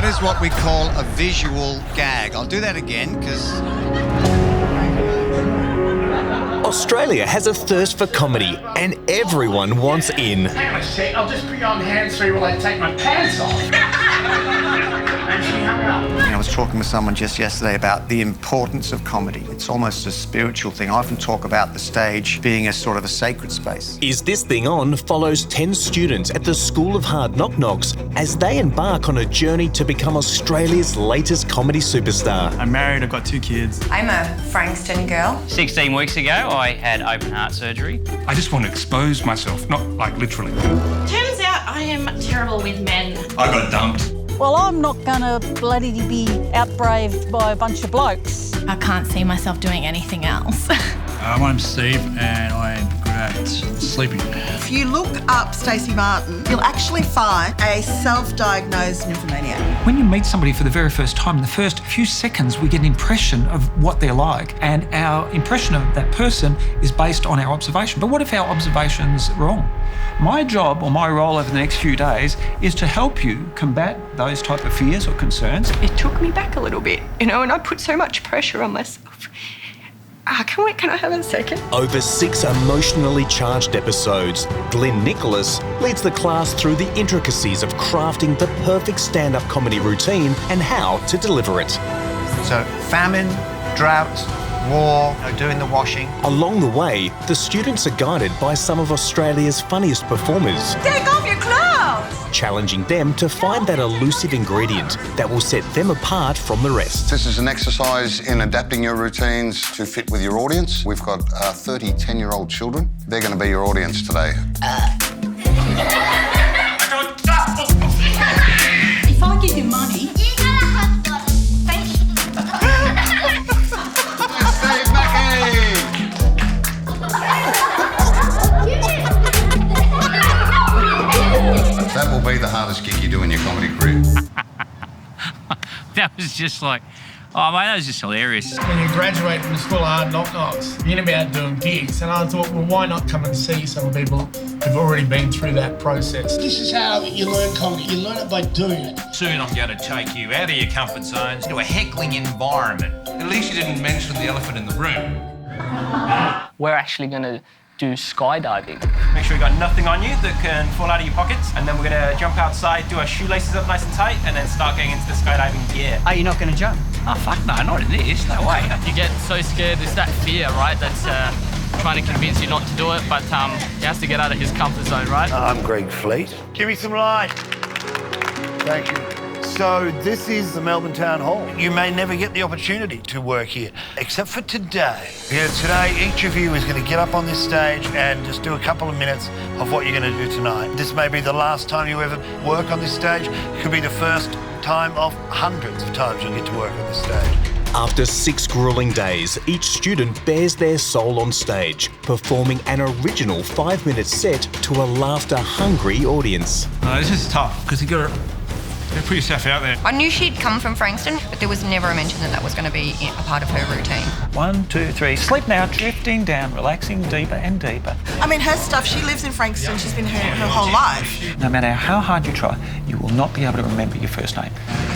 That is what we call a visual gag. I'll do that again because... Australia has a thirst for comedy and everyone wants in. Hang on a sec, I'll just put you on hands-free while I take my pants off. And she hung up. I was talking with someone just yesterday about the importance of comedy. It's almost a spiritual thing. I often talk about the stage being a sort of a sacred space. Is This Thing On follows 10 students at the School of Hard Knock Knocks as they embark on a journey to become Australia's latest comedy superstar. I'm married, I've got 2 kids. I'm a Frankston girl. 16 weeks ago, I had open heart surgery. I just want to expose myself, not like literally. Turns out I am terrible with men. I got dumped. Well, I'm not gonna bloody be outbraved by a bunch of blokes. I can't see myself doing anything else. My name's Steve and I'm good at sleeping. If you look up Stacey Martin, you'll actually find a self-diagnosed nymphomaniac. When you meet somebody for the very first time, in the first few seconds we get an impression of what they're like, and our impression of that person is based on our observation. But what if our observation's wrong? My job or my role over the next few days is to help you combat those type of fears or concerns. It took me back a little bit, and I put so much pressure on myself. Can I have a second? Over 6 emotionally charged episodes, Glenn Nicholas leads the class through the intricacies of crafting the perfect stand-up comedy routine and how to deliver it. So famine, drought, war, doing the washing. Along the way, the students are guided by some of Australia's funniest performers, Take off your clothes! challenging them to find that elusive ingredient that will set them apart from the rest. This is an exercise in adapting your routines to fit with your audience. We've got 30 10-year-old children. They're going to be your audience today. If I give you money... That will be the hardest gig you do in your comedy career. That was just like, oh mate, that was just hilarious. When you graduate from the School of Hard Knock Knocks, you're going to be out doing gigs. And I thought, well, why not come and see some people who've already been through that process? This is how you learn comedy. You learn it by doing it. Soon I'm going to take you out of your comfort zones into a heckling environment. At least you didn't mention the elephant in the room. We're actually going to do skydiving. Make sure you got nothing on you that can fall out of your pockets, and then we're going to jump outside, do our shoelaces up nice and tight, and then start going into the skydiving gear. Are you not going to jump? Oh, fuck no, not in this, no way. You get so scared, it's that fear, right, that's trying to convince you not to do it, but he has to get out of his comfort zone, right? I'm Greg Fleet. Give me some light. Thank you. So this is the Melbourne Town Hall. You may never get the opportunity to work here, except for today. Yeah, today each of you is going to get up on this stage and just do a couple of minutes of what you're going to do tonight. This may be the last time you ever work on this stage. It could be the first time of hundreds of times you'll get to work on this stage. After 6 grueling days, each student bears their soul on stage, performing an original 5-minute set to a laughter-hungry audience. This is tough, because you got to put yourself out there. I knew she'd come from Frankston, but there was never a mention that that was going to be a part of her routine. 1, 2, 3. Sleep now, drifting down, relaxing deeper and deeper. I mean, her stuff, she lives in Frankston. She's been here her whole life. No matter how hard you try, you will not be able to remember your first name.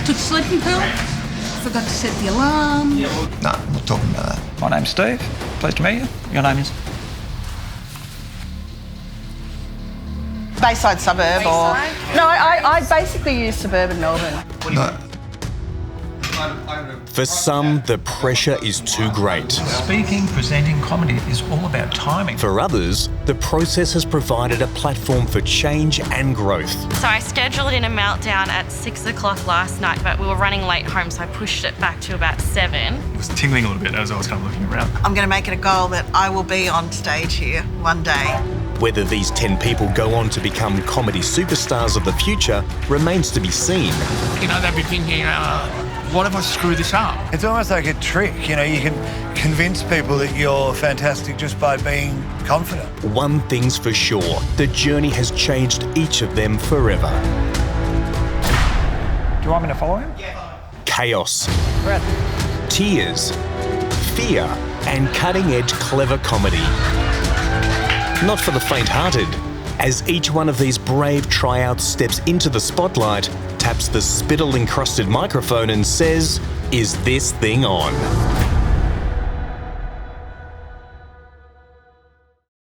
Took sleeping pill, forgot to set the alarm. No, I'm not talking about that. My name's Steve. Pleased to meet you. Your name is? Bayside suburb or... No, I basically use suburban Melbourne. No. For some, the pressure is too great. Speaking, presenting, comedy is all about timing. For others, the process has provided a platform for change and growth. So I scheduled in a meltdown at 6 o'clock last night, but we were running late home, so I pushed it back to about 7. It was tingling a little bit as I was kind of looking around. I'm going to make it a goal that I will be on stage here one day. Whether these 10 people go on to become comedy superstars of the future remains to be seen. You know, they'll be thinking, what if I screw this up? It's almost like a trick, you know, you can convince people that you're fantastic just by being confident. One thing's for sure, the journey has changed each of them forever. Do you want me to follow him? Yeah. Chaos, tears, fear, and cutting-edge clever comedy. Not for the faint-hearted. As each one of these brave tryouts steps into the spotlight, taps the spittle-encrusted microphone and says, "Is this thing on?"